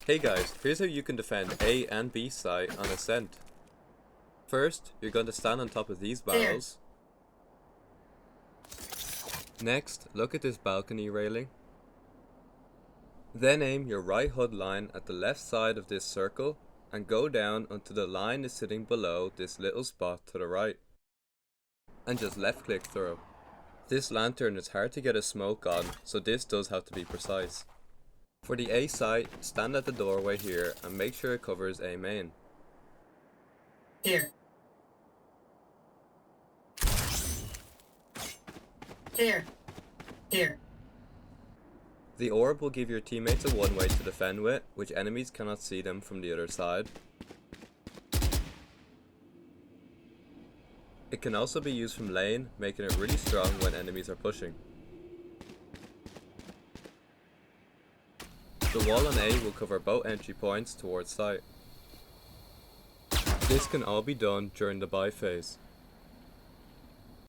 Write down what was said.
Hey guys, here's how you can defend A and B site on Ascent. First, you're going to stand on top of these barrels. Next, look at this balcony railing. Then aim your right HUD line at the left side of this circle and go down until the line is sitting below this little spot to the right. And just left click through. This lantern is hard to get a smoke on, so this does have to be precise. For the A site, stand at the doorway here and make sure it covers A main. Here. Here. Here. The orb will give your teammates a one-way to defend with, which enemies cannot see them from the other side. It can also be used from lane, making it really strong when enemies are pushing. The wall on A will cover both entry points towards site. This can all be done during the buy phase.